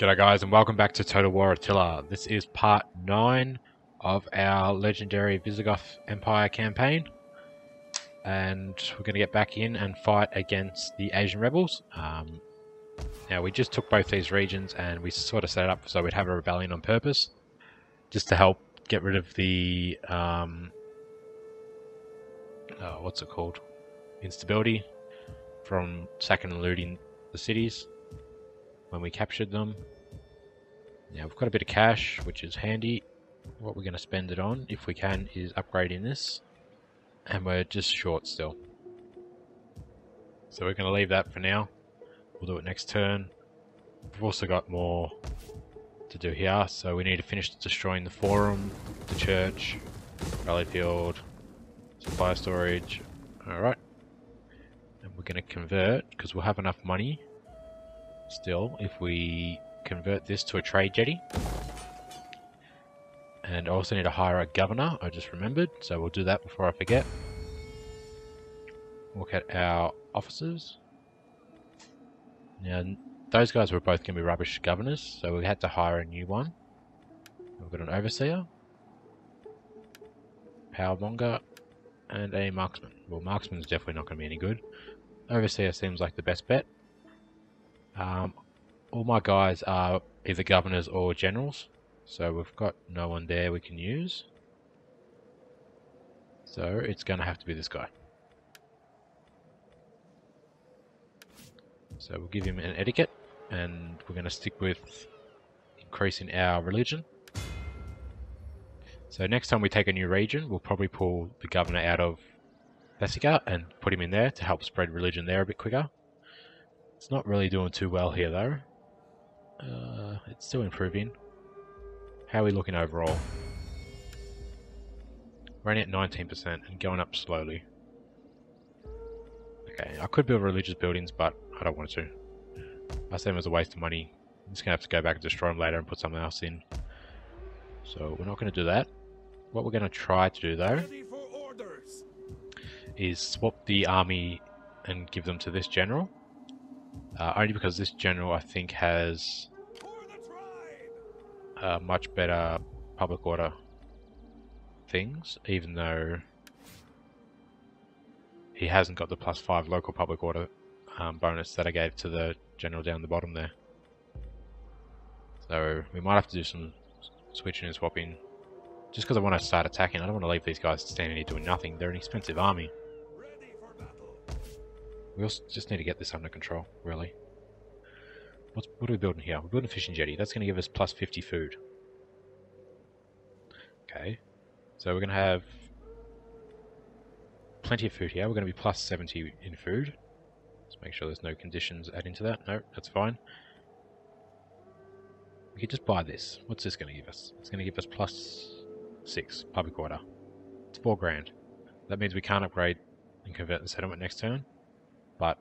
G'day guys and welcome back to Total War Attila. This is part 9 of our legendary Visigoth Empire campaign. And we're going to get back in and fight against the Asian rebels. Now we just took both these regions and we sort of set it up so we'd have a rebellion on purpose. Just to help get rid of the, what's it called? Instability from sacking and looting the cities when we captured them. Now we've got a bit of cash, which is handy. What we're going to spend it on, if we can, is upgrading this. And we're just short still. So we're going to leave that for now. We'll do it next turn. We've also got more to do here, so we need to finish destroying the forum, the church, rally field, supply storage. Alright. And we're going to convert, because we'll have enough money still if we convert this to a trade jetty. And I also need to hire a governor, I just remembered, so we'll do that before I forget. Look at our officers. Now, those guys were both going to be rubbish governors, so we had to hire a new one. We've got an overseer, powermonger, and a marksman. Well, marksman's definitely not going to be any good. Overseer seems like the best bet. All my guys are either governors or generals, so we've got no one there we can use. So it's going to have to be this guy. So we'll give him an etiquette, and we're going to stick with increasing our religion. So next time we take a new region, we'll probably pull the governor out of Visigoth and put him in there to help spread religion there a bit quicker. It's not really doing too well here though. It's still improving. How are we looking overall? We're only at 19% and going up slowly. Okay, I could build religious buildings, but I don't want to. I see them as a waste of money. I'm just going to have to go back and destroy them later and put something else in. So we're not going to do that. What we're going to try to do though is swap the army and give them to this general. Only because this general I think has much better public order things, even though he hasn't got the +5 local public order bonus that I gave to the general down the bottom there. So we might have to do some switching and swapping. Just because I want to start attacking, I don't want to leave these guys standing here doing nothing. They're an expensive army. We also just need to get this under control, really. What are we building here? We're building a fishing jetty. That's going to give us +50 food. Okay. So we're going to have plenty of food here. We're going to be +70 in food. Let's make sure there's no conditions adding to that. No, that's fine. We could just buy this. What's this going to give us? It's going to give us +6 public order. It's 4 grand. That means we can't upgrade and convert the settlement next turn. But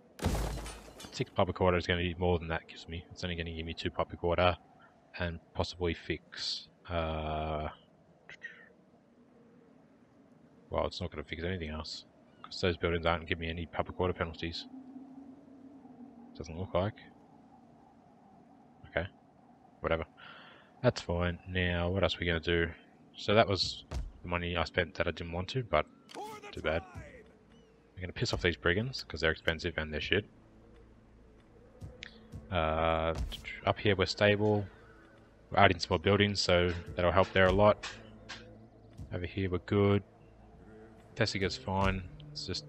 6 public order is going to be more than that gives me. It's only going to give me 2 public order and possibly fix. Well, it's not going to fix anything else because those buildings aren't giving me any public order penalties. Doesn't look like. Okay, whatever. That's fine. Now, what else are we going to do? So that was the money I spent that I didn't want to, but too bad. I'm going to piss off these brigands because they're expensive and they're shit. Up here we're stable. We're adding some more buildings, so that'll help there a lot. Over here we're good. Visigoth's fine. It's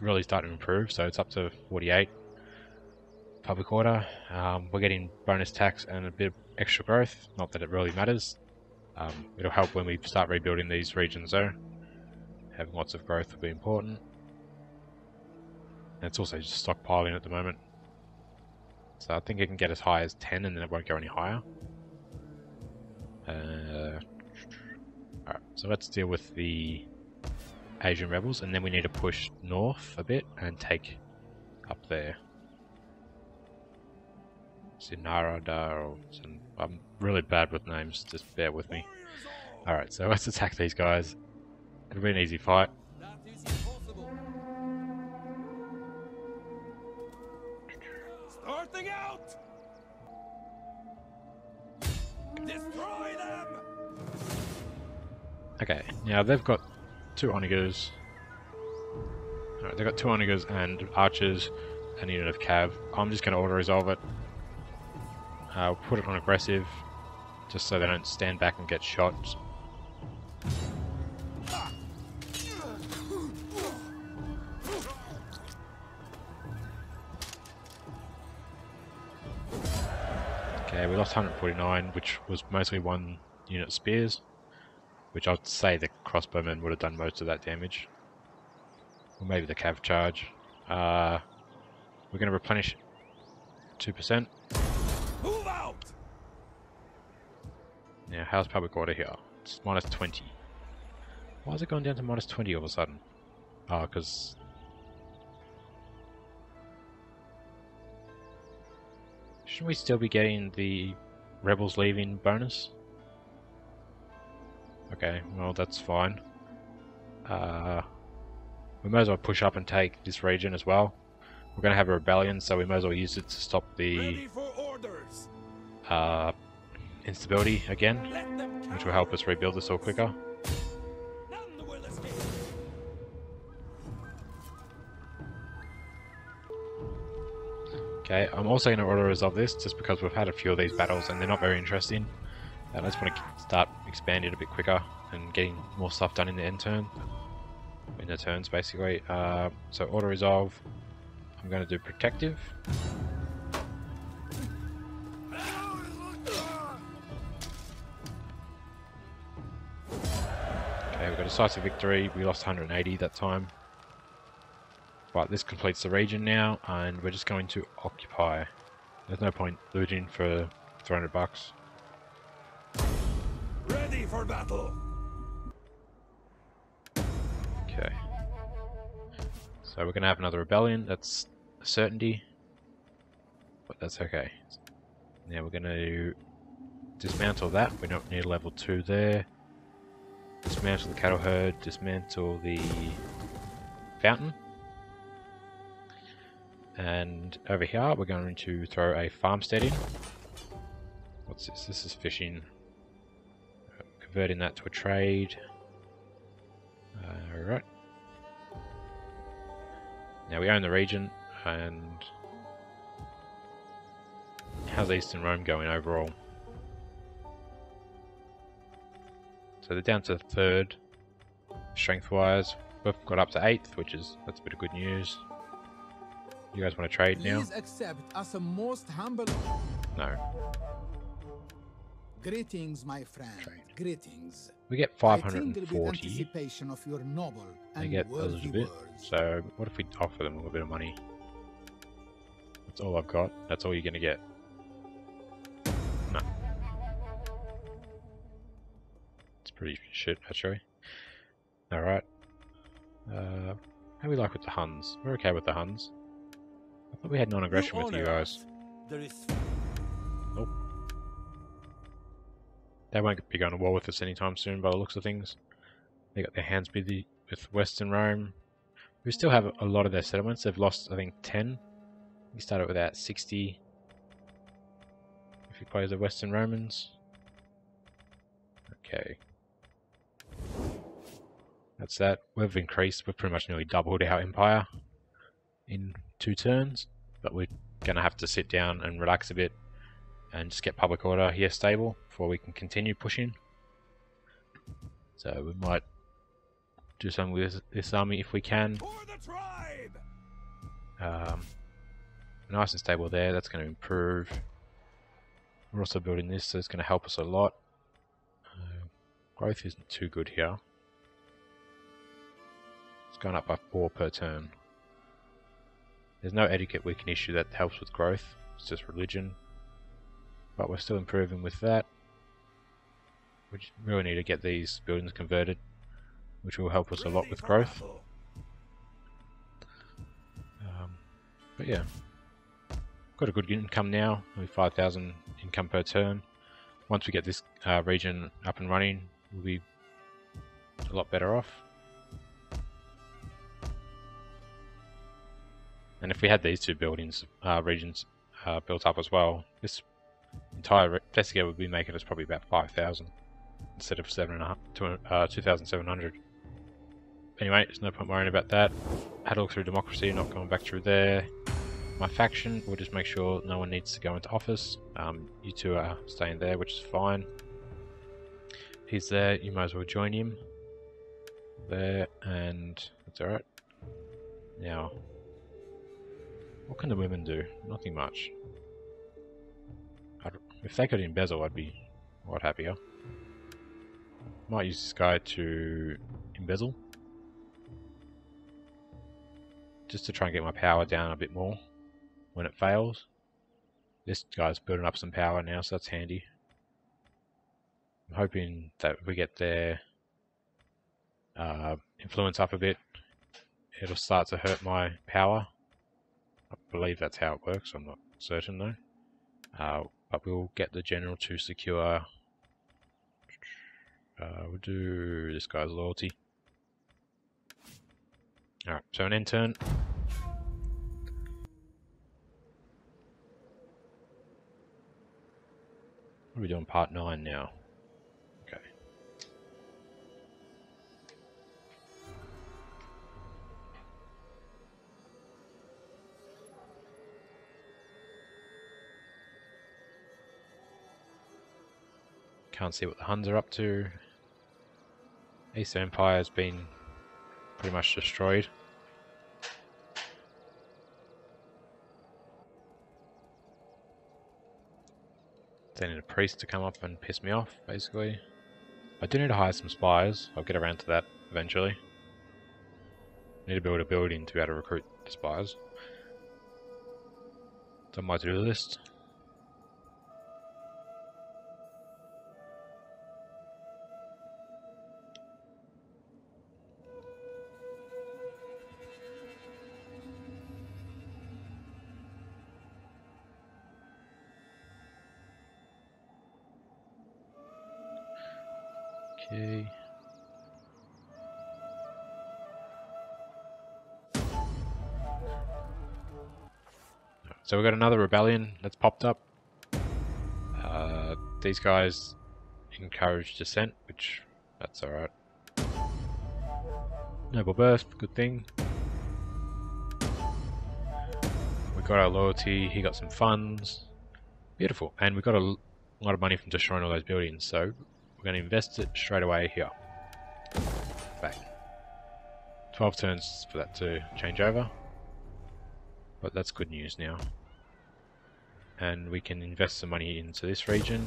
really starting to improve, so it's up to 48 public order. We're getting bonus tax and a bit of extra growth. Not that it really matters. It'll help when we start rebuilding these regions though. Having lots of growth will be important. And it's also just stockpiling at the moment. So I think it can get as high as 10 and then it won't go any higher. Alright, so let's deal with the Asian rebels, and then we need to push north a bit and take up there. Sinarada, or I'm really bad with names, just bear with me. Alright, so let's attack these guys. It'll be an easy fight. Starting out! Destroy them! Okay, now they've got 2 onagers. Alright, they've got 2 onagers and archers, and a unit of cav. I'm just going to auto-resolve it. Put it on aggressive, just so they don't stand back and get shot. Okay, we lost 149, which was mostly 1 unit spears, which I'd say the crossbowmen would have done most of that damage. Or maybe the cav charge. We're going to replenish 2%. Move out! Now, how's public order here? It's minus 20. Why is it going down to minus 20 all of a sudden? Oh, because... Shouldn't we still be getting the rebels leaving bonus? Okay, well that's fine. We may as well push up and take this region as well. We're going to have a rebellion, so we may as well use it to stop the instability again, which will help us rebuild this all quicker. Okay, I'm also going to auto-resolve this, just because we've had a few of these battles and they're not very interesting. And I just want to start expanding a bit quicker and getting more stuff done in the end turn. In the turns, basically. So auto-resolve. I'm going to do protective. Okay, we've got a decisive victory. We lost 180 that time. But this completes the region now, and we're just going to occupy. There's no point looting for 300 bucks. Ready for battle. Okay. So we're going to have another rebellion. That's a certainty. But that's okay. Now we're going to dismantle that. We don't need a level 2 there. Dismantle the cattle herd. Dismantle the fountain. And over here, we're going to throw a farmstead in. What's this? This is fishing. Converting that to a trade. Alright. Now we own the region, and how's Eastern Rome going overall? So they're down to 3rd, strength-wise. We've got up to 8th, that's a bit of good news. You guys want to trade now? Please accept as a most humble. No. Greetings, my friend. Trade. Greetings. We get 540. Anticipation of your noble They and get a worthy little bit. words. So what if we offer them a little bit of money? That's all I've got. That's all you're going to get. No. It's pretty shit, actually. Alright. How do we like with the Huns? We're okay with the Huns. I thought we had non-aggression with you guys. Nope. They won't be going to war with us anytime soon by the looks of things. They got their hands busy with Western Rome. We still have a lot of their settlements. They've lost, I think, 10. We started with about 60. If you play the Western Romans. Okay. That's that. We've increased. We've pretty much nearly doubled our empire in 2 turns. But we're going to have to sit down and relax a bit and just get public order here stable before we can continue pushing. So we might do something with this army if we can. For the tribe! Nice and stable there. That's going to improve. We're also building this, so it's going to help us a lot. Growth isn't too good here. It's gone up by 4 per turn. There's no etiquette we can issue that helps with growth. It's just religion. But we're still improving with that. We really need to get these buildings converted, which will help us a lot with growth. But yeah, got a good income now. Only 5,000 income per turn. Once we get this region up and running, we'll be a lot better off. And if we had these 2 buildings regions built up as well, this entire Tessica would be making us probably about 5,000 instead of 2,700. Anyway, there's no point worrying about that. Had a look through democracy, not going back through there. My faction, we'll just make sure no one needs to go into office. You two are staying there, which is fine. He's there, you might as well join him. There, and that's alright. Now, what can the women do? Nothing much. If they could embezzle, I'd be a lot happier. Might use this guy to embezzle. Just to try and get my power down a bit more when it fails. This guy's building up some power now, so that's handy. I'm hoping that if we get their influence up a bit, it'll start to hurt my power. I believe that's how it works, I'm not certain though. But we'll get the general to secure. We'll do this guy's loyalty. Alright, so an end turn. What are we doing? Part 9 now. Okay. Can't see what the Huns are up to. East Empire has been pretty much destroyed. They need a priest to come up and piss me off, basically. I do need to hire some spies. I'll get around to that eventually. Need to build a building to be able to recruit the spies. It's on my to-do list. Okay. So we've got another rebellion that's popped up. These guys encourage dissent, which that's alright. Noble birth, good thing. We got our loyalty, he got some funds. Beautiful. And we got a lot of money from destroying all those buildings, so we're going to invest it straight away here. Back. 12 turns for that to change over. But that's good news now. And we can invest some money into this region.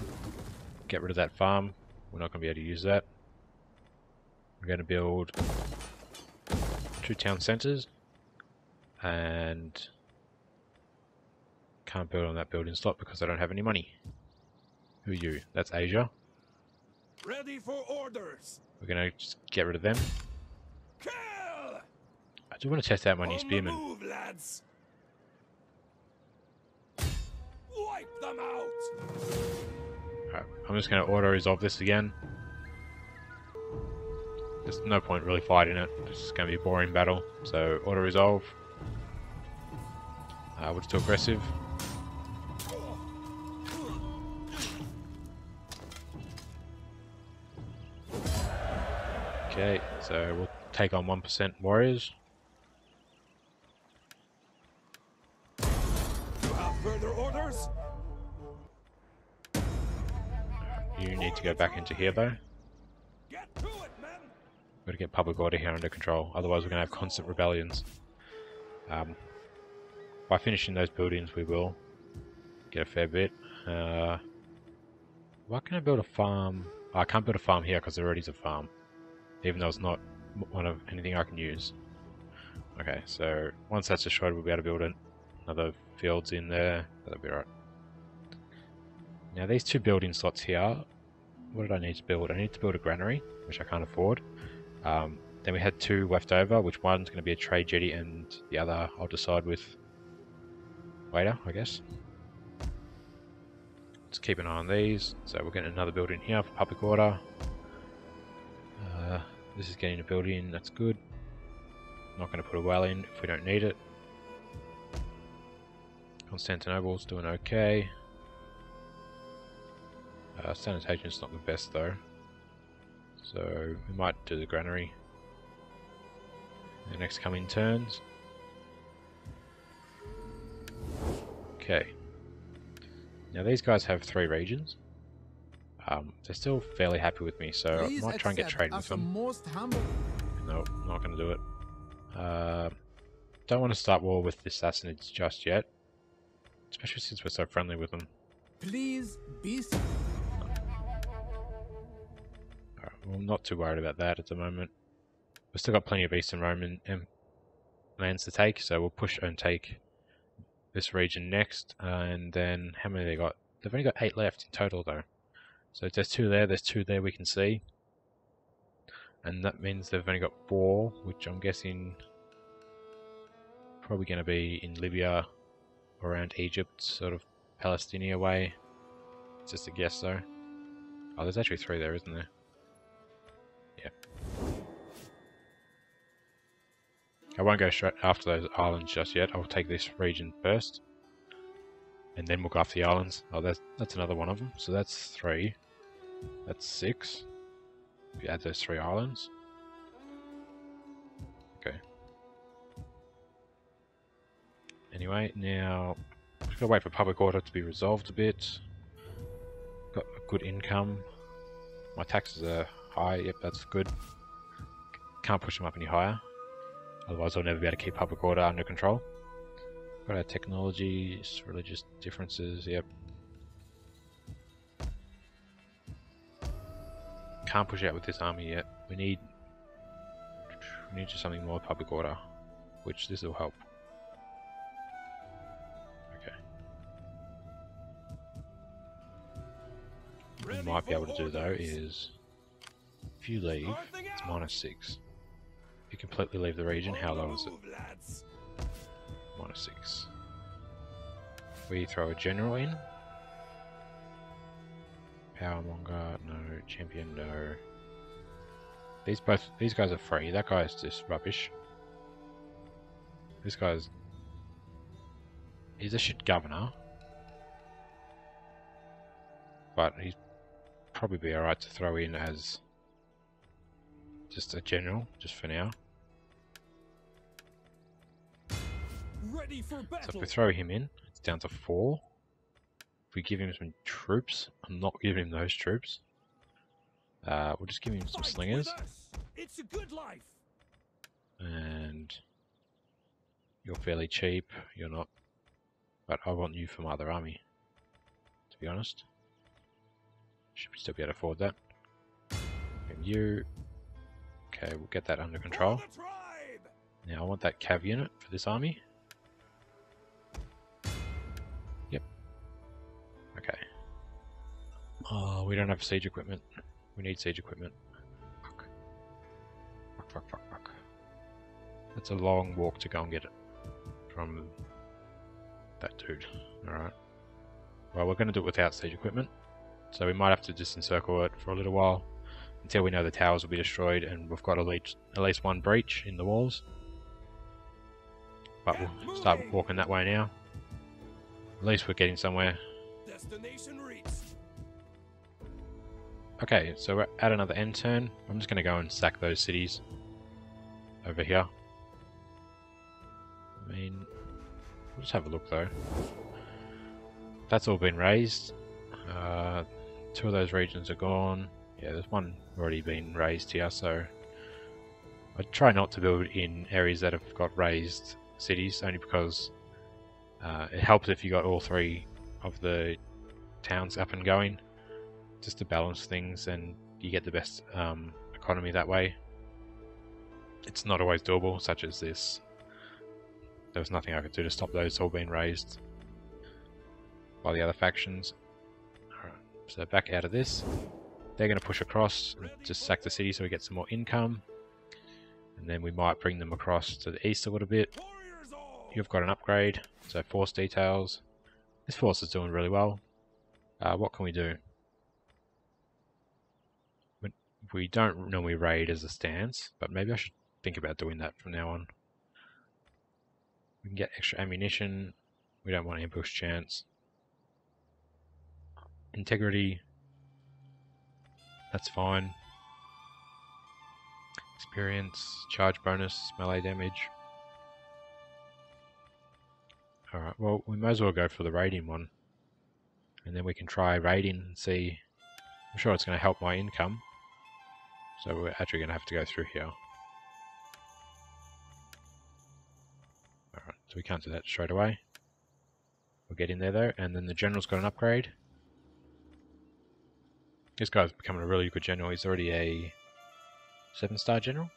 Get rid of that farm. We're not going to be able to use that. We're going to build 2 town centres. And can't build on that building slot because I don't have any money. Who are you? That's Asia. Ready for orders. We're going to just get rid of them. Kill! I do want to test out my new On the spearmen. move, lads. Wipe them out. Alright, I'm just going to auto-resolve this again. There's no point really fighting it. It's going to be a boring battle. So, auto-resolve. We're too aggressive. Okay, so we'll take on 1% warriors. You have further orders? You need to go back into here though. Get to it, men. Got to get public order here under control, otherwise we're going to have constant rebellions. By finishing those buildings we will get a fair bit. Why can I build a farm? I can't build a farm here because there already is a farm. Even though it's not one of anything I can use. Okay, so once that's destroyed we'll be able to build another fields in there. That'll be right. Now these 2 building slots here, what did I need to build? I need to build a granary, which I can't afford. Then we had 2 left over, which one's going to be a trade jetty and the other I'll decide with later, I guess. Let's keep an eye on these. So we're getting another building here for public order. This is getting a building, that's good. Not going to put a well in if we don't need it. Constantinople's doing okay. Sanitation's not the best though, so we might do the granary in the next coming turns. Okay. Now these guys have 3 regions. They're still fairly happy with me, so I might try and get trade with them. No, not going to do it. Don't want to start war with the Sassanids just yet, especially since we're so friendly with them. Please be. Alright, well, I'm not too worried about that at the moment. We've still got plenty of Eastern Roman lands to take, so we'll push and take this region next. And then, how many they got? They've only got 8 left in total though. So if there's 2 there we can see. And that means they've only got 4, which I'm guessing probably going to be in Libya, around Egypt, sort of Palestinian way. It's just a guess though. Oh, there's actually 3 there, isn't there? Yeah. I won't go straight after those islands just yet. I'll take this region first, and then we'll go after the islands. Oh, that's another one of them. So that's 3. That's 6. If you add those 3 islands. Okay. Anyway, now just gotta wait for public order to be resolved a bit. Got a good income. My taxes are high. Yep, that's good. Can't push them up any higher. Otherwise, I'll never be able to keep public order under control. Got our technologies, religious differences. Yep. Can't push out with this army yet. We need just something more public order, which this will help. Okay. What we might be able to do though is, if you leave, it's -6. If you completely leave the region, how low is it? -6. We throw a general in. Powermonger, no. Champion, no. These guys are free. That guy is just rubbish. This guy's... he's a shit governor. But he'd probably be alright to throw in as just a general, just for now. Ready for battle. So if we throw him in, it's down to 4. If we give him some troops, I'm not giving him those troops. We'll just give him some slingers. It's a good life. And you're fairly cheap, you're not. But I want you for my other army, to be honest. Should still be able to afford that. And you. Okay, we'll get that under control. Now I want that cav unit for this army. Yep. Okay. Oh, we don't have siege equipment. We need siege equipment. Fuck. Fuck, fuck, fuck, fuck. That's a long walk to go and get it from that dude. Alright. Well, we're going to do it without siege equipment. So we might have to just encircle it for a little while until we know the towers will be destroyed and we've got at least 1 breach in the walls. But we'll start walking that way now. At least we're getting somewhere. Destination reached. Okay, so we're at another end turn. I'm just going to go and sack those cities over here. I mean, we'll just have a look though. That's all been raised. 2 of those regions are gone. Yeah, there's 1 already been raised here, so I try not to build in areas that have got raised cities, only because it helps if you got all 3 of the towns up and going, just to balance things, and you get the best economy that way. It's not always doable, such as this. There was nothing I could do to stop those all being raised by the other factions. Alright, so back out of this. They're going to push across and just sack the city so we get some more income. And then we might bring them across to the east a little bit. You've got an upgrade, so force details. This force is doing really well. What can we do? We don't normally raid as a stance, but maybe I should think about doing that from now on. We can get extra ammunition. We don't want ambush chance. Integrity. That's fine. Experience, charge bonus, melee damage. Alright, well, we might as well go for the raiding one. And then we can try raiding and see. I'm sure it's going to help my income. So we're actually going to have to go through here. Alright, so we can't do that straight away. We'll get in there though, and then the general's got an upgrade. This guy's becoming a really good general. He's already a 7-star general.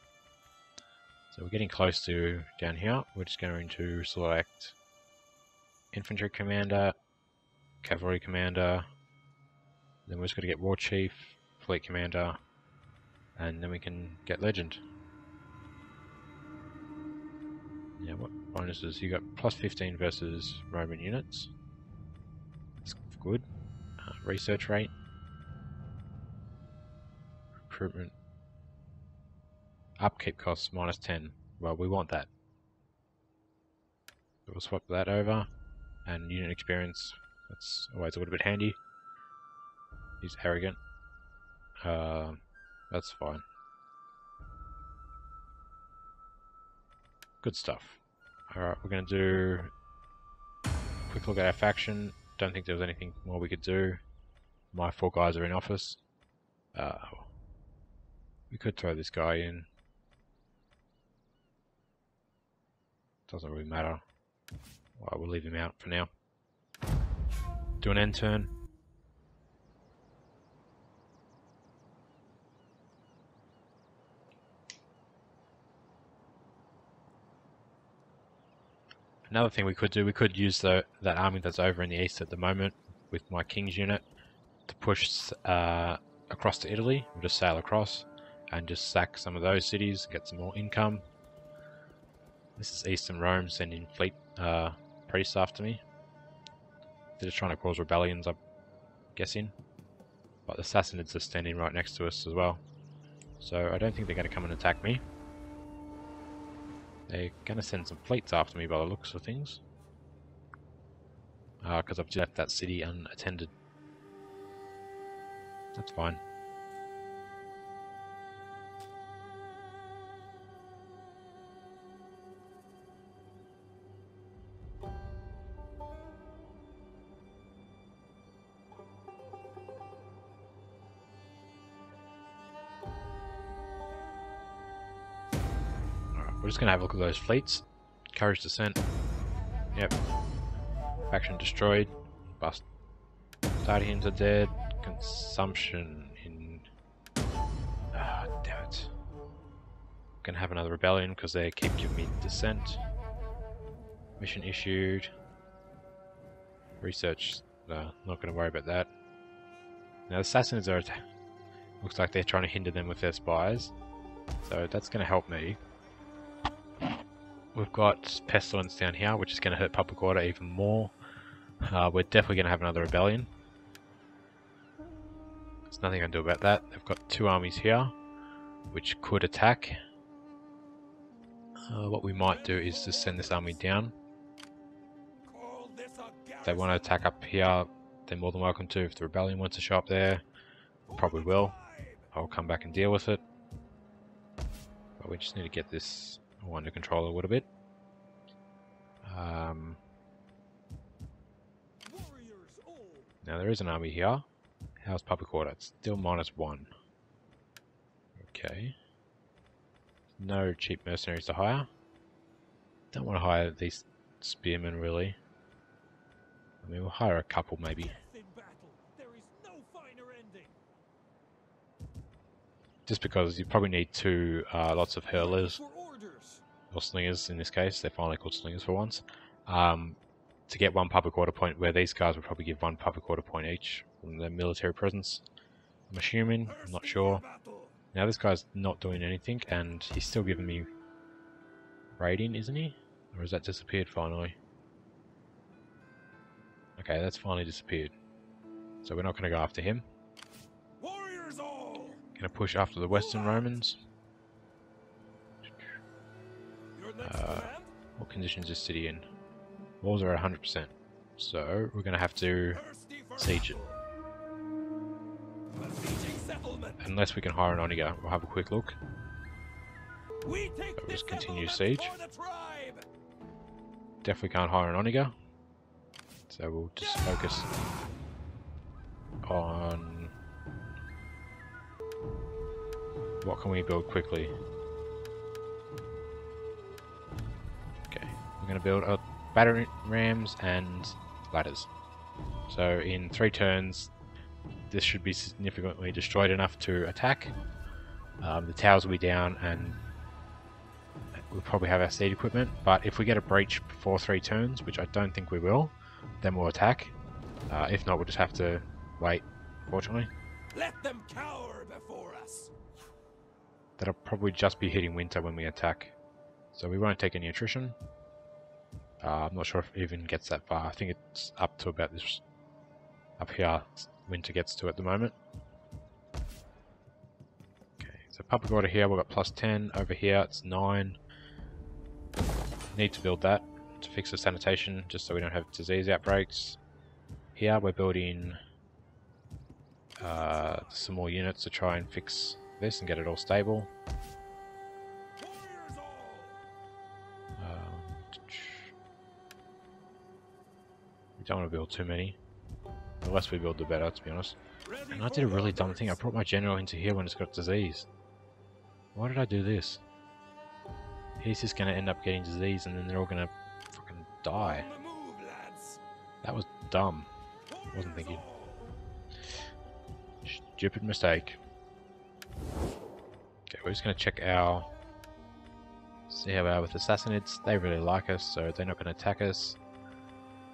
So we're getting close to down here. We're just going to select infantry commander, cavalry commander, then we're just going to get war chief, fleet commander, and then we can get legend. Yeah, what bonuses? You got plus 15 versus Roman units. That's good. Research rate. Recruitment. Upkeep costs minus 10. Well, we want that. So we'll swap that over. And unit experience. That's always a little bit handy. He's arrogant. That's fine. Good stuff. Alright, we're going to do a quick look at our faction. Don't think there was anything more we could do. My 4 guys are in office. We could throw this guy in. Doesn't really matter. Well, we'll leave him out for now. Do an end turn. Another thing we could do, we could use that army that's over in the east at the moment with my king's unit to push across to Italy. We'll just sail across and just sack some of those cities, get some more income. This is Eastern Rome sending fleet priests after me. They're just trying to cause rebellions, I'm guessing. But the Sassanids are standing right next to us as well. So I don't think they're going to come and attack me. They're going to send some fleets after me by the looks of things. Because I've left that city unattended. That's fine. We're just going to have a look at those fleets. Courage Descent. Yep. Faction destroyed. Bust. Stardians are dead. Consumption in... Ah, damn it. Gonna have another rebellion because they keep giving me Descent. Mission issued. Research. Not gonna worry about that. Now the Assassins are... Looks like they're trying to hinder them with their spies. So that's gonna help me. We've got Pestilence down here, which is going to hurt public order even more. We're definitely going to have another rebellion. There's nothing I can do about that. They've got 2 armies here, which could attack. What we might do is just send this army down. If they want to attack up here, they're more than welcome to. If the rebellion wants to show up there, probably will. I'll come back and deal with it. But we just need to get this under control a little bit. Now there is an army here. How's public order? It's still -1. Okay. No cheap mercenaries to hire. Don't want to hire these spearmen really. I mean, we'll hire a couple maybe. Just because you probably need 2 lots of hurlers. Or slingers in this case, they're finally called slingers for once, to get 1 public order point, where these guys will probably give 1 public order point each from their military presence. I'm assuming, I'm not sure. Now this guy's not doing anything, and he's still giving me raiding, isn't he? Or has that disappeared finally? Okay, that's finally disappeared. So we're not going to go after him. Going to push after the Western Romans. What conditions is this city in? Walls are at 100%, so we're going to have to siege it. settlement. unless we can hire an Oniga. We'll have a quick look. We take But we'll this just continue settlement siege. for the tribe. Definitely can't hire an Oniga. So we'll just focus on what can we build quickly. Okay, we're going to build battering rams and ladders. So in 3 turns, this should be significantly destroyed enough to attack. The towers will be down and we'll probably have our siege equipment, but if we get a breach before 3 turns, which I don't think we will, then we'll attack. If not, we'll just have to wait, fortunately. Let them cower before us. That'll probably just be hitting winter when we attack, so we won't take any attrition. I'm not sure if it even gets that far. I think it's up to about this, up here, winter gets to at the moment. Okay, so public order here, we've got +10, over here it's 9. Need to build that to fix the sanitation, just so we don't have disease outbreaks. Here we're building some more units to try and fix this and get it all stable. Warriors all. We don't want to build too many. The less we build, the better, to be honest. Ready And I for did a really orders. dumb thing. I brought my general into here when it's got disease. Why did I do this? He's just going to end up getting disease and then they're all going to fucking die. On the move, lads. That was dumb. Wasn't thinking. Stupid mistake. Okay, we're just going to check our... See how we are with Assassinates. They really like us, so they're not going to attack us.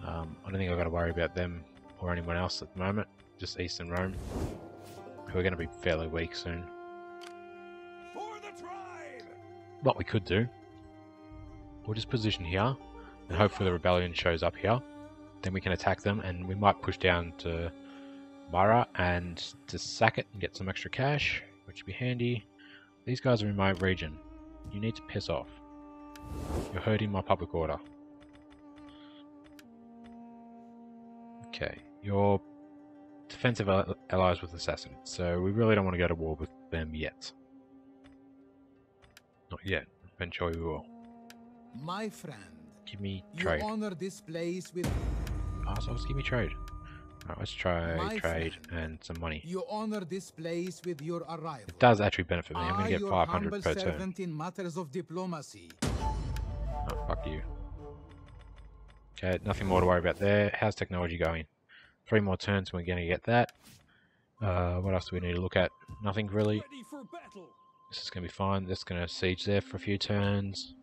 I don't think I've got to worry about them or anyone else at the moment. Just Eastern Rome, who are going to be fairly weak soon. For the tribe. What we could do, we'll just position here, and hopefully the rebellion shows up here. Then we can attack them, and we might push down to Bara and just sack it and get some extra cash, which would be handy. These guys are in my region. You need to piss off. You're hurting my public order. Okay, you're defensive allies with Assassinates, so we really don't want to go to war with them yet. Not yet. Eventually we will. My friend, Give me you trade. honor this place with So let's give me trade. Alright, let's try My trade friend, and some money. you honor this place with your arrival. It does actually benefit me. I'm going I, to get your 500 humble per turn. servant in matters of diplomacy. Oh, fuck you. Okay, nothing more to worry about there. How's technology going? 3 more turns, we're going to get that. What else do we need to look at? Nothing really. Ready for battle. This is going to be fine. That's going to siege there for a few turns.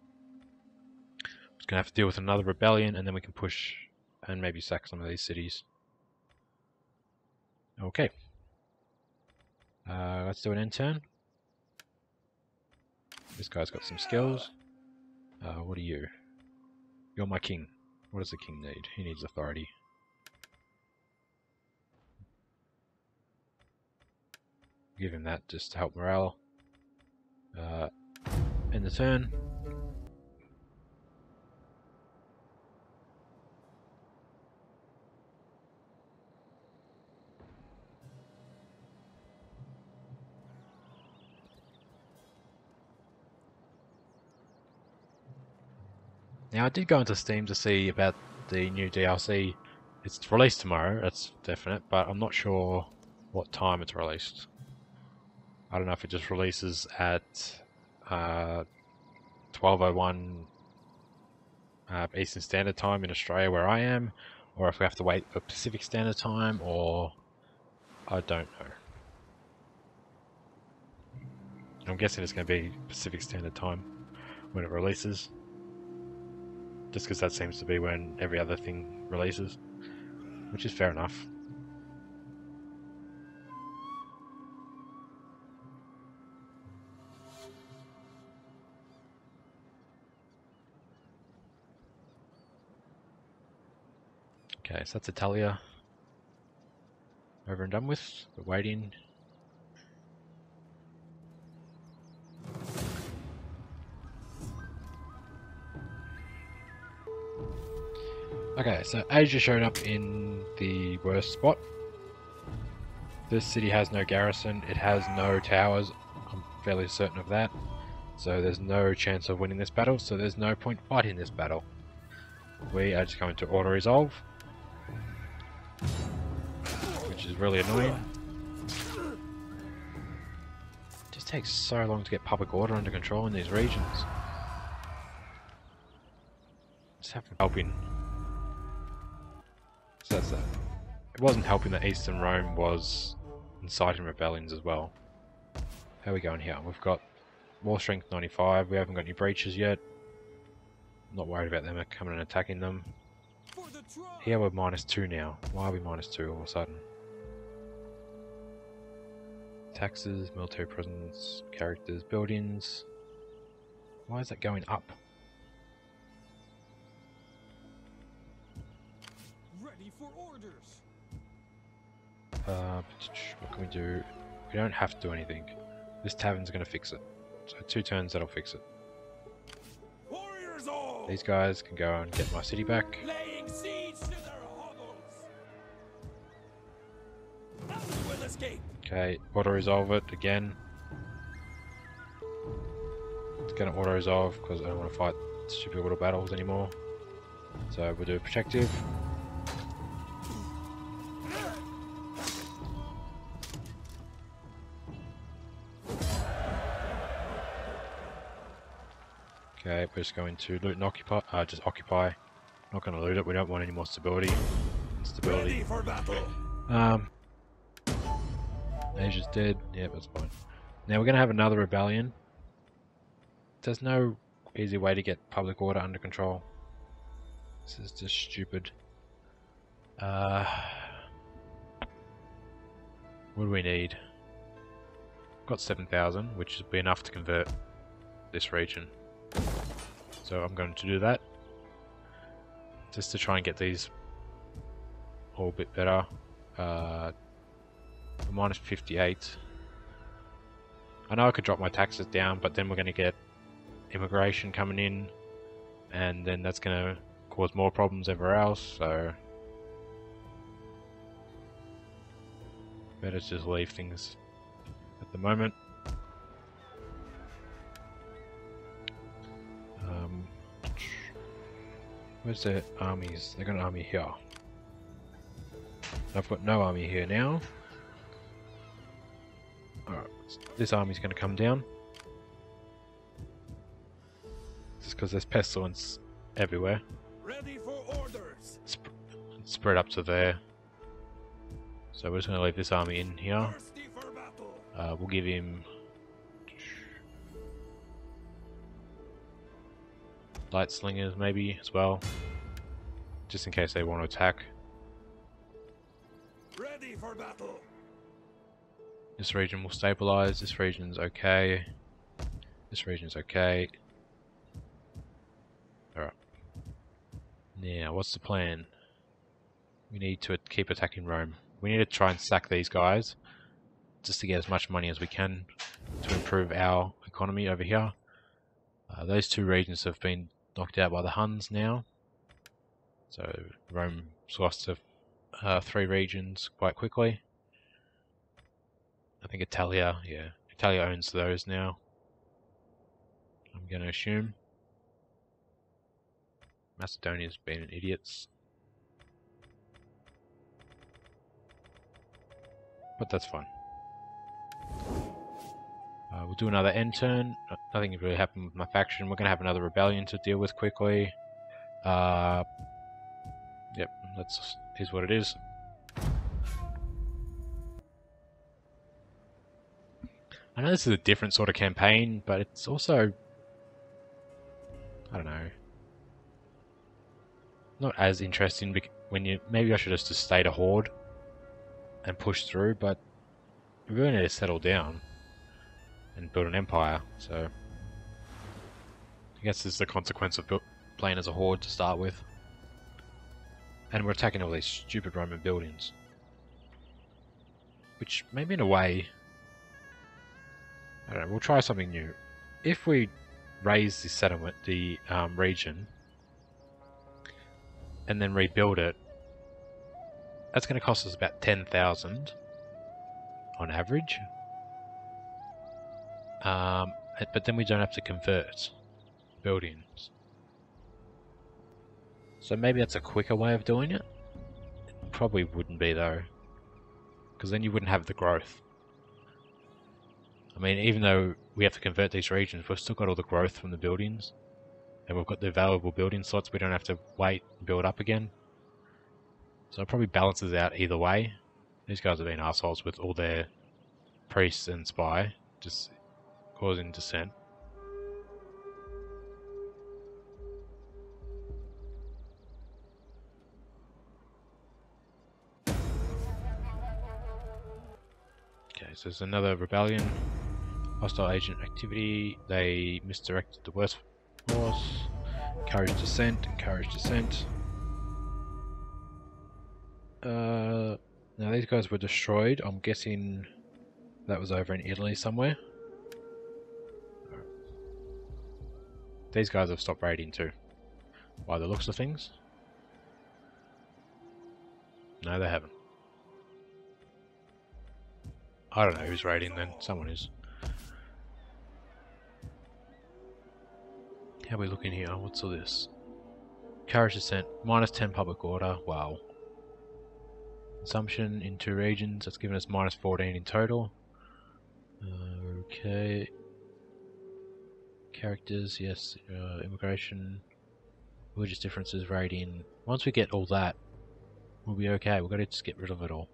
Just going to have to deal with another rebellion, and then we can push and maybe sack some of these cities. Okay. Let's do an end turn. This guy's got some skills. What are you? You're my king. What does the king need? He needs authority. Give him that just to help morale. End the turn. Now I did go into Steam to see about the new DLC. It's released tomorrow, that's definite, but I'm not sure what time it's released. I don't know if it just releases at 12:01 Eastern Standard Time in Australia where I am, or if we have to wait for Pacific Standard Time, or I don't know. I'm guessing it's going to be Pacific Standard Time when it releases. Just because that seems to be when every other thing releases, which is fair enough. Okay, so that's Attila. Over and done with. We're waiting. Okay, so Asia showed up in the worst spot. This city has no garrison, it has no towers, I'm fairly certain of that. So there's no chance of winning this battle, so there's no point fighting this battle. We are just going to auto-resolve, which is really annoying. It just takes so long to get public order under control in these regions. Just have helping. So that's that. It wasn't helping that Eastern Rome was inciting rebellions as well. How are we going here? We've got war strength 95, we haven't got any breaches yet. Not worried about them coming and attacking them. Here we're -2 now. Why are we -2 all of a sudden? Taxes, military presence, characters, buildings. Why is that going up? Ready for orders. What can we do? We don't have to do anything. This tavern's going to fix it. So 2 turns that'll fix it. Warriors all. These guys can go and get my city back. Laying siege to their hovels. None will escape. Okay, auto-resolve it again. It's going to auto-resolve because I don't want to fight stupid little battles anymore. So we'll do a protective. Okay, we're just going to loot and occupy. Just occupy. Not going to loot it. We don't want any more stability. Ready for battle. Asia's dead. Yeah, that's fine. Now we're going to have another rebellion. There's no easy way to get public order under control. This is just stupid. What do we need? Got 7,000, which would be enough to convert this region. So I'm going to do that. Just to try and get these all a bit better. -58. I know I could drop my taxes down, but then we're going to get immigration coming in, and then that's going to cause more problems everywhere else, so better just leave things at the moment. Where's their armies? They've got an army here. I've got no army here now. Alright, this army's going to come down. Just because there's pestilence everywhere. Ready for orders. Spread up to there. So we're just going to leave this army in here. Thirsty for battle. We'll give him light slingers maybe as well, just in case they want to attack. Ready for battle. This region will stabilize. This region's okay. This region's okay. Alright. Now, what's the plan? We need to keep attacking Rome. We need to try and sack these guys just to get as much money as we can to improve our economy over here. Those 2 regions have been knocked out by the Huns now. So Rome's lost to 3 regions quite quickly. I think Attila, yeah, Attila owns those now, I'm going to assume. Macedonia's been idiots. But that's fine. We'll do another end turn. Nothing really happened with my faction. We're going to have another rebellion to deal with quickly. Yep, here's what it is. I know this is a different sort of campaign, but it's also, I don't know, not as interesting when you, maybe I should have just stayed a horde and pushed through, but we really need to settle down and build an empire, so I guess this is the consequence of playing as a horde to start with. And we're attacking all these stupid Roman buildings, which maybe in a way, I don't know, we'll try something new. If we raise the settlement, the region, and then rebuild it, that's going to cost us about 10,000. on average. But then we don't have to convert buildings. So maybe that's a quicker way of doing it. Probably wouldn't be though, because then you wouldn't have the growth. I mean, even though we have to convert these regions, we've still got all the growth from the buildings, and we've got the available building slots. We don't have to wait and build up again. So it probably balances out either way. These guys have been assholes with all their priests and spy, just causing dissent. Okay, so there's another rebellion. Hostile agent activity. They misdirected the worst force. Encourage dissent. Encourage dissent. Now these guys were destroyed. I'm guessing that was over in Italy somewhere. These guys have stopped raiding too, by the looks of things. No, they haven't. I don't know who's raiding then. Someone is. How are we looking here? What's all this? Courage descent. -10 public order. Wow. Consumption in 2 regions. That's given us -14 in total. Okay. Characters, yes. Immigration. Religious differences, raiding. Once we get all that, we'll be okay. We've got to just get rid of it all.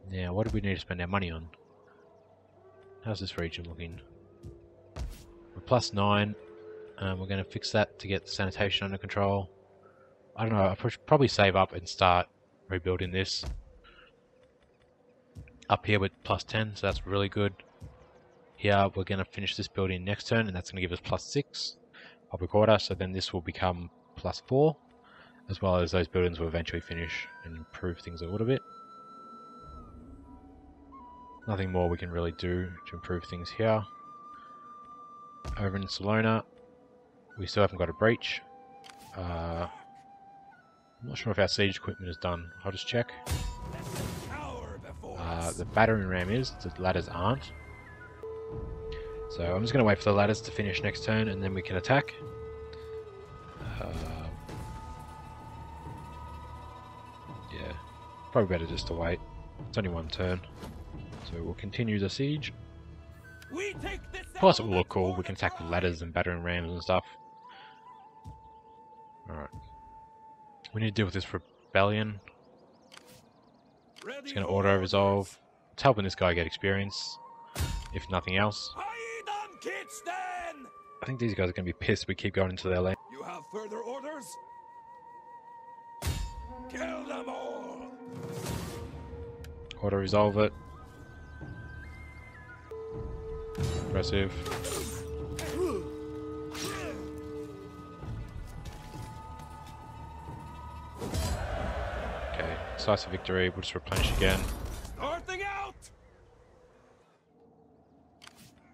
Now, what do we need to spend our money on? How's this region looking? We're +9. We're going to fix that to get the sanitation under control. I don't know, I should probably save up and start rebuilding this. Up here with +10, so that's really good. Here, we're going to finish this building next turn, and that's going to give us +6 public order, so then this will become +4, as well as those buildings will eventually finish and improve things a little bit. Nothing more we can really do to improve things here. Over in Salona, we still haven't got a breach. I'm not sure if our siege equipment is done. I'll just check. The battering ram is, the ladders aren't. So I'm just going to wait for the ladders to finish next turn and then we can attack. Yeah, probably better just to wait. It's only one turn. So we'll continue the siege. Plus it will look cool, we can attack with ladders and battering rams and stuff. Alright. We need to deal with this rebellion. It's going to auto-resolve. It's helping this guy get experience, if nothing else. I think these guys are going to be pissed we keep going into their lane. You have further orders? Kill them all! Auto-resolve it. Impressive. Okay, decisive victory. We'll just replenish again. Starting out!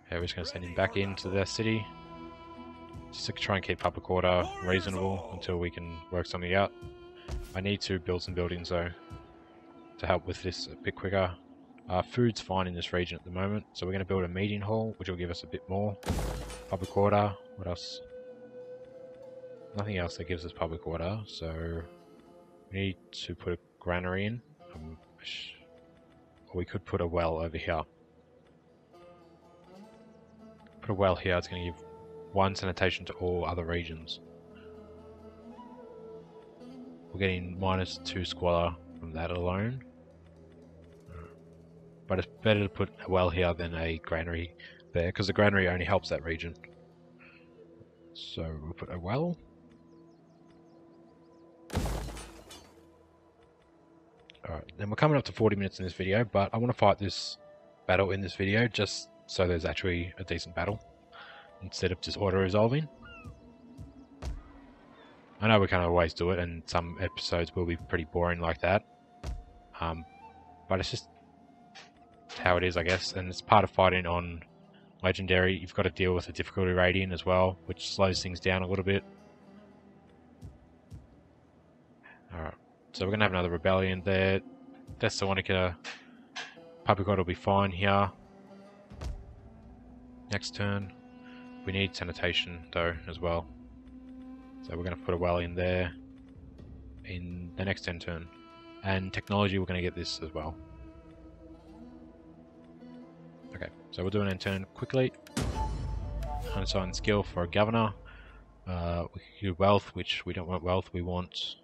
Okay, we're just going to send him back into their city. Just to try and keep public order reasonable until we can work something out. I need to build some buildings though to help with this a bit quicker. Food's fine in this region at the moment, so we're going to build a meeting hall, which will give us a bit more public order. What else? Nothing else that gives us public order, so we need to put a granary in. Or we could put a well over here. Put a well here, it's going to give 1 sanitation to all other regions. We're getting -2 squalor from that alone. But it's better to put a well here than a granary there, because the granary only helps that region. So we'll put a well. Alright, then we're coming up to 40 minutes in this video, but I want to fight this battle in this video just so there's actually a decent battle, instead of just auto-resolving. I know we can't always do it, and some episodes will be pretty boring like that. But it's just how it is, I guess, and it's part of fighting on Legendary. You've got to deal with the difficulty rating as well, which slows things down a little bit. Alright, so we're going to have another rebellion there. Thessalonica Public order will be fine here. Next turn. We need sanitation though as well. So we're going to put a well in there in the next end turn. And technology, we're going to get this as well. Okay, so we'll do an end turn quickly. Unassign skill for a governor. We can do wealth, which we don't want wealth, we want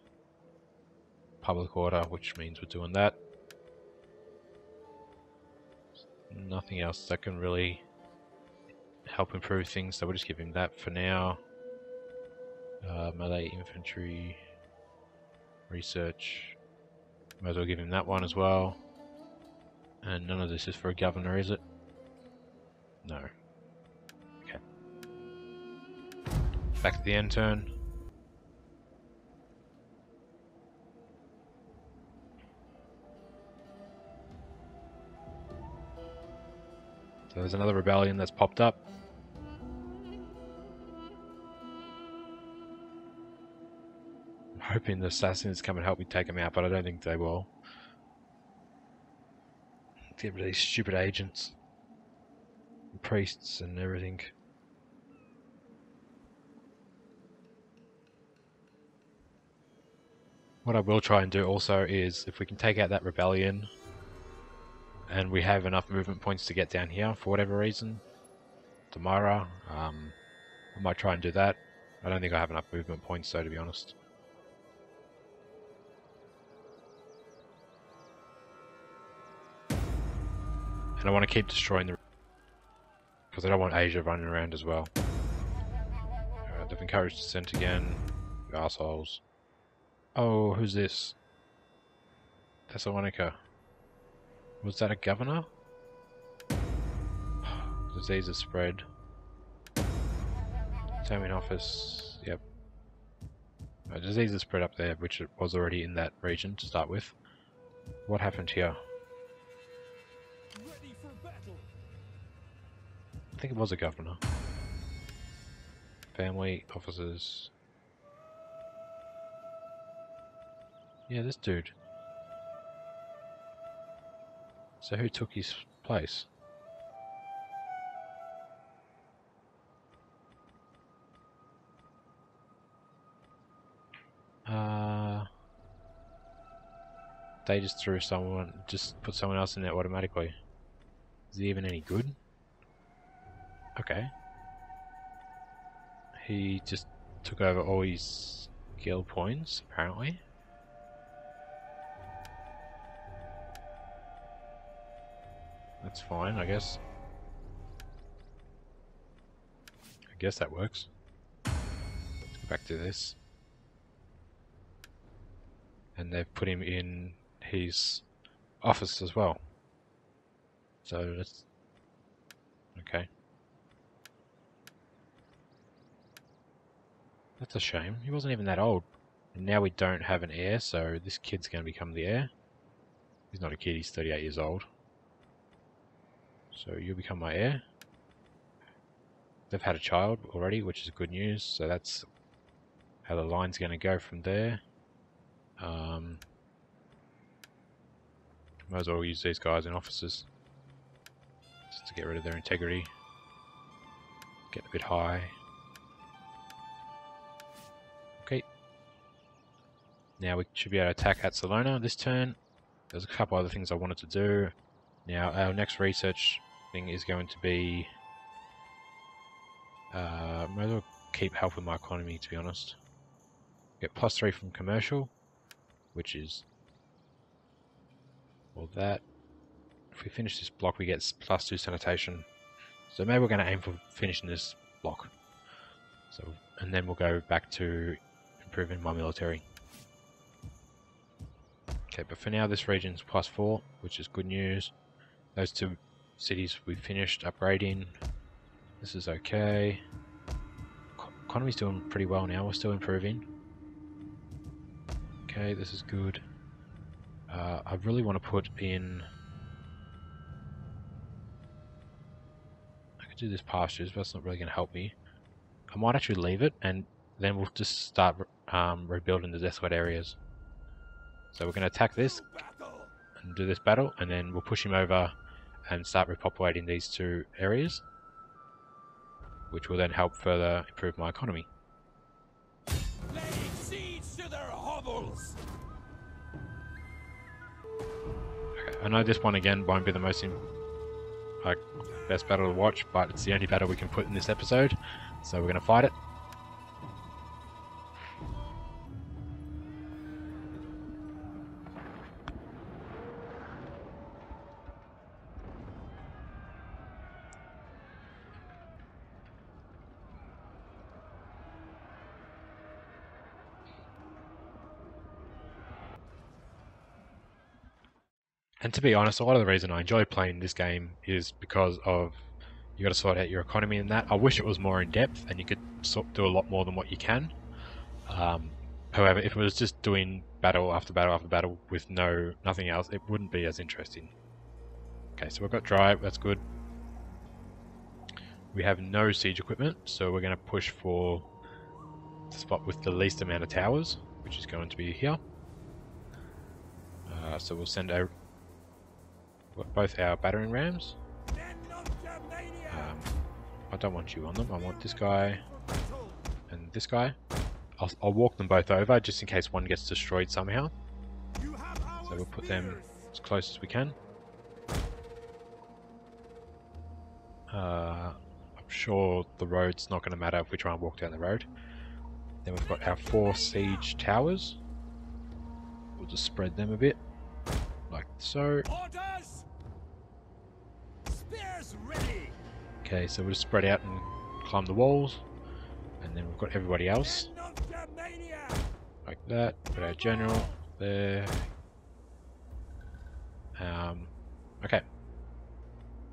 public order, which means we're doing that. Nothing else that can really help improve things, so we'll just give him that for now. Melee infantry, research, might as well give him that one as well. And none of this is for a governor, is it? No. Okay. Back to the end turn. So there's another rebellion that's popped up. I'm hoping the assassins come and help me take them out, but I don't think they will. Get rid of these stupid agents. And priests and everything. What I will try and do also is, if we can take out that rebellion, and we have enough movement points to get down here for whatever reason, Damara, I might try and do that. I don't think I have enough movement points though, to be honest. And I want to keep destroying the... because I don't want Asia running around as well. Alright, they've encouraged dissent again. You assholes. Oh, who's this? Thessalonica. Was that a governor? Disease has spread. Term in office. Yep. Disease has spread up there, which it was already in that region to start with. What happened here? Ready for battle. I think it was a governor. Family, officers. Yeah, this dude. So who took his place? They just threw someone, just put someone else in there automatically. Is he even any good? Okay. He just took over all his skill points, apparently. That's fine, I guess. I guess that works. Let's go back to this. And they've put him in his office as well. So let's... okay. That's a shame. He wasn't even that old. And now we don't have an heir, so this kid's going to become the heir. He's not a kid, he's 38 years old. So you'll become my heir. They've had a child already, which is good news. So that's how the line's going to go from there. Might as well use these guys in offices. Just to get rid of their integrity. Get a bit high. Okay. Now we should be able to attack Attila this turn. There's a couple other things I wanted to do. Now our next research thing is going to be... might as well keep helping my economy, to be honest. Get +3 from commercial, which is all that. If we finish this block, we get +2 sanitation. So maybe we're going to aim for finishing this block. So, and then we'll go back to improving my military. Okay, but for now this region's +4, which is good news. Those two cities we finished upgrading. This is okay. Economy's doing pretty well now, we're still improving. Okay, this is good. I really want to put in... I could do this pastures, but that's not really going to help me. I might actually leave it, and then we'll just start rebuilding the desolate areas. So we're going to attack this, and and do this battle, and then we'll push him over and start repopulating these two areas, which will then help further improve my economy. Laying siege to their hovels. Okay, I know this one again won't be the most best battle to watch, but it's the only battle we can put in this episode, so we're going to fight it. And to be honest, a lot of the reason I enjoy playing this game is because of you got to sort out your economy and that. I wish it was more in depth and you could do a lot more than what you can. However, if it was just doing battle after battle after battle with nothing else, it wouldn't be as interesting. Okay, so we've got drive, that's good. We have no siege equipment, so we're going to push for the spot with the least amount of towers, which is going to be here. So we'll send both our battering rams. I don't want you on them, I want this guy and this guy. I'll walk them both over just in case one gets destroyed somehow. So we'll put them as close as we can. I'm sure the road's not going to matter if we try and walk down the road. Then we've got our 4 siege towers. We'll just spread them a bit, like so. Okay, so we'll just spread out and climb the walls. And then we've got everybody else. Like that. Got our general there. Okay.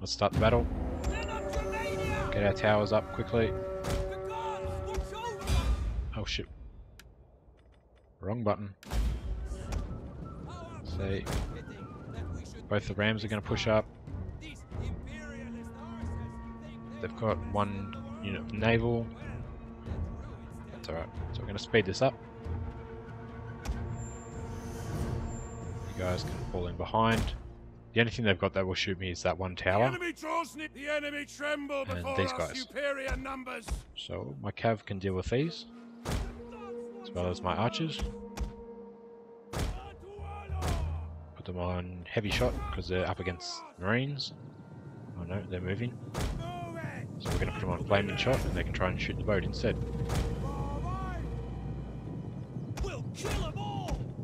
Let's start the battle. Get our towers up quickly. Oh shit. Wrong button. So both the rams are going to push up. They've got 1 unit of naval. That's alright. So we're going to speed this up. You guys can fall in behind. The only thing they've got that will shoot me is that 1 tower. The enemy tremble and these guys. Superior numbers. So my cav can deal with these, as well as my archers. Put them on heavy shot because they're up against marines. Oh no, they're moving. So we're going to put them on flaming shot and they can try and shoot the boat instead.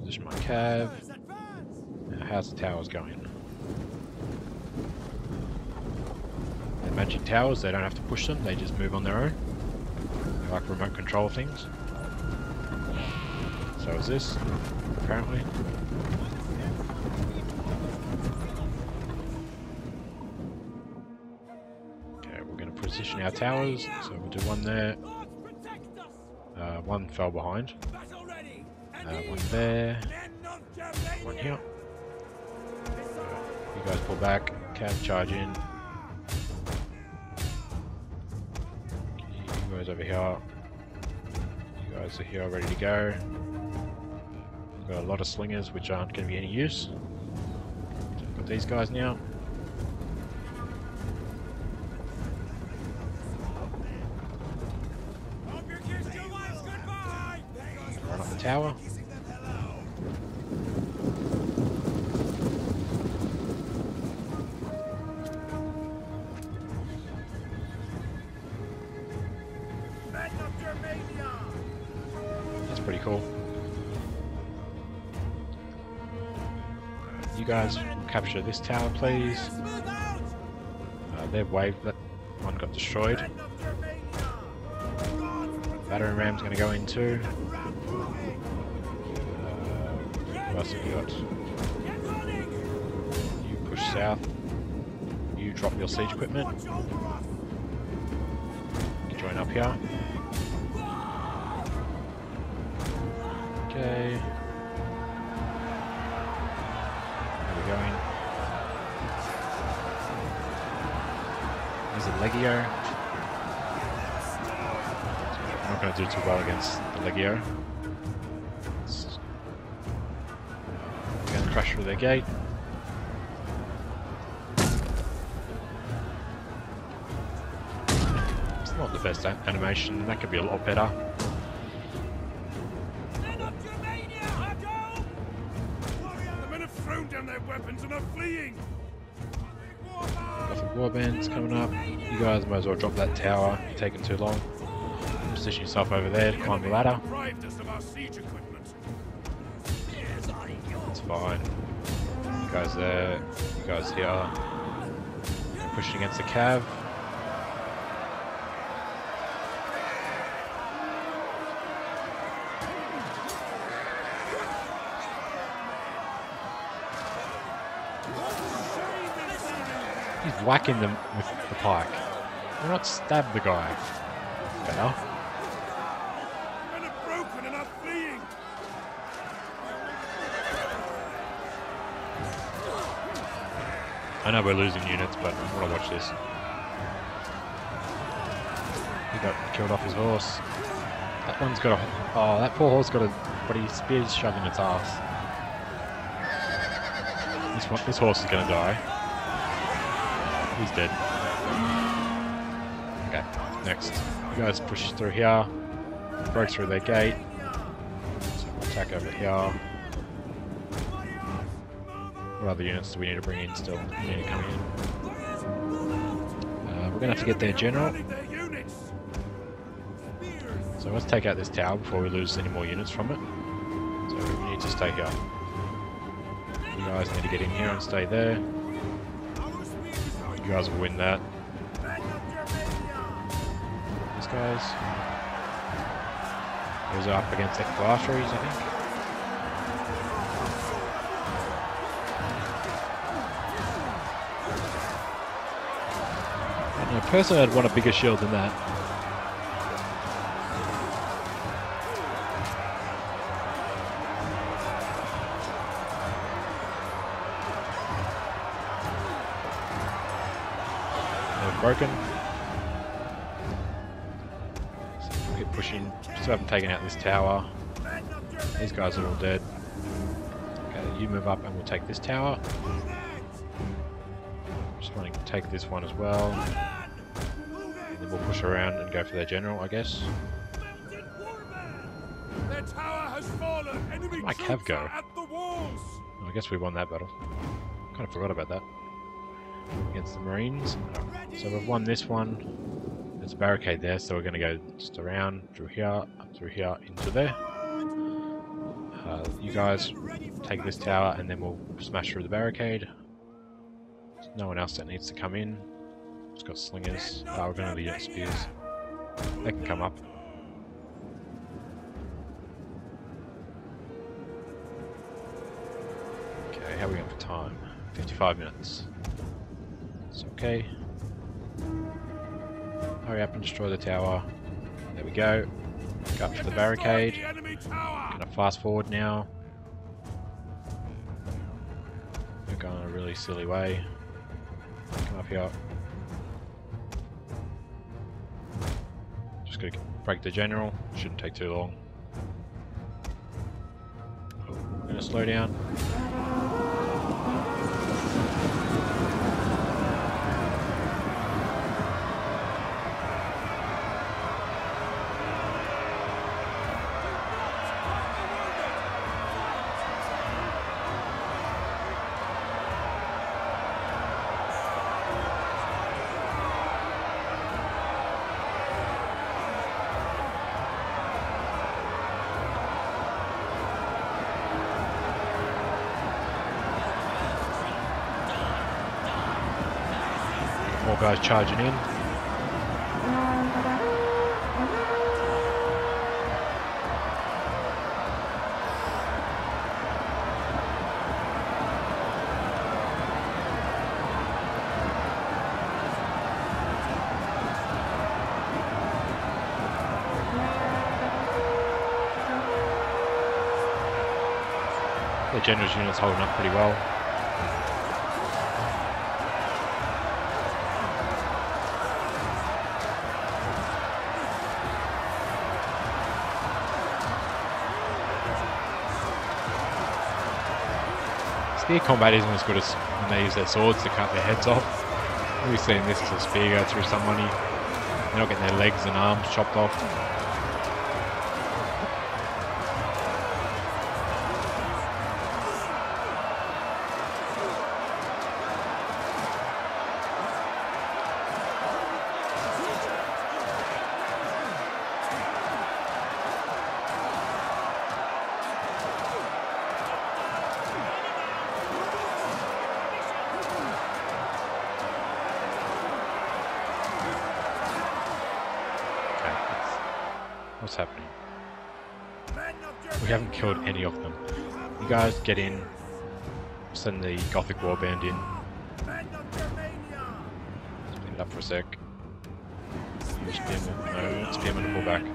Position my cav. Now how's the towers going? They're magic towers, they don't have to push them, they just move on their own. They like remote control things. So is this, apparently. Position our towers, so we'll do 1 there. 1 fell behind. 1 there. 1 here. You guys pull back. Cav charge in. You guys over here. You guys are here ready to go. We've got a lot of slingers which aren't going to be any use. So we've got these guys now. Tower. That's pretty cool. You guys capture this tower, please. Their wave, that one got destroyed. Battering ram's going to go in too. What else have you got? You push south. You drop your siege equipment. You join up here. Okay. Where are we going? There's a Legio. I'm not going to do too well against the Legio. We're going to crash through their gate. Not the best animation, that could be a lot better. The men have thrown down their weapons and are fleeing. Gothic Warband's coming up. You guys might as well drop that tower, you're taking too long. Position yourself over there to climb the ladder. Deprived us of our siege equipment. It's fine. You guys there, you guys here. Pushing against the cav. He's whacking them with the pike. Why not stab the guy? Better. Men are broken and are fleeing. I know we're losing units, but I want to watch this. He got killed off his horse. That one's got a... Oh, that poor horse got a... But his spear's shoved in its ass. This horse is going to die. He's dead. Okay, next. You guys push through here. Broke through their gate. So we'll attack over here. What other units do we need to bring in still? We need to come in. We're going to have to get their general. So let's take out this tower before we lose any more units from it. So we need to stay here. You guys need to get in here and stay there. You guys will win that. These guys. Those are up against equal arteries, I think. I don't know, personally I'd want a bigger shield than that. Broken. So we'll keep pushing. Still haven't taken out this tower. These guys are all dead. Okay, you move up and we'll take this tower. Just wanting to take this one as well. And then we'll push around and go for their general, I guess. Their tower has fallen. Enemy I troops go. are at the walls. Oh, I guess we won that battle. Kind of forgot about that. Against the Marines. So we've won this one. There's a barricade there, so we're going to go just around, through here, up through here, into there. You guys take this tower and then we'll smash through the barricade. There's no one else that needs to come in. It's got slingers. We're going to use spears. They can come up. Okay, how are we going for time? 55 minutes. It's okay. Hurry up and destroy the tower. There we go. Go up to the barricade. Gonna fast forward now. We're going a really silly way. Come up here. Just gotta break the general. Shouldn't take too long. Oh, we're gonna slow down. More guys charging in. The general's unit's holding up pretty well. Spear combat isn't as good as when they use their swords to cut their heads off. We've seen this as a spear go through somebody. They're not getting their legs and arms chopped off. What's happening? We haven't killed any of them. You guys get in. Send the Gothic Warband in. Speed it up for a sec. Spearman. No, Spearman to pull back. No,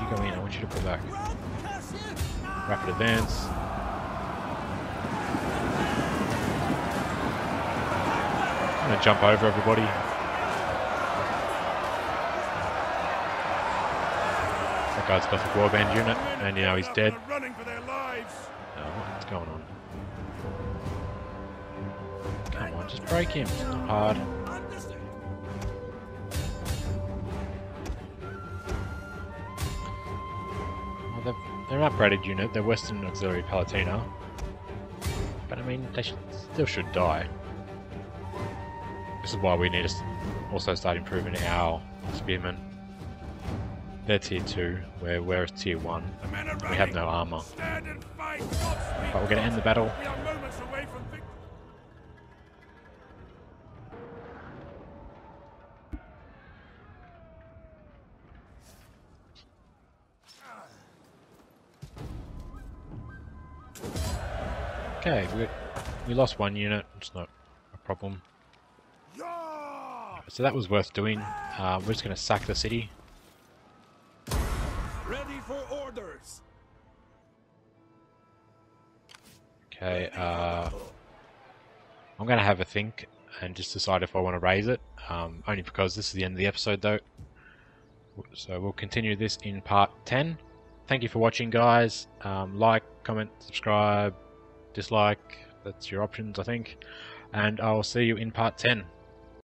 you go in, I want you to pull back. Rapid advance. I'm gonna jump over everybody. Guy's got the warband unit, and now he's dead. What's going on? Come on, just break him. It's not hard. Well, they're an upgraded unit. They're Western Auxiliary Palatina, but I mean, they still should die. This is why we need to also start improving our spearmen. They're tier 2, we're tier 1. We have no armor. But we're going to end the battle. Okay, we lost one unit, it's not a problem. So that was worth doing. We're just going to sack the city. Ready for orders. Okay, I'm going to have a think and just decide if I want to raise it. Only because this is the end of the episode though. So we'll continue this in part 10. Thank you for watching, guys. Like, comment, subscribe, dislike. That's your options, I think. And I'll see you in part 10.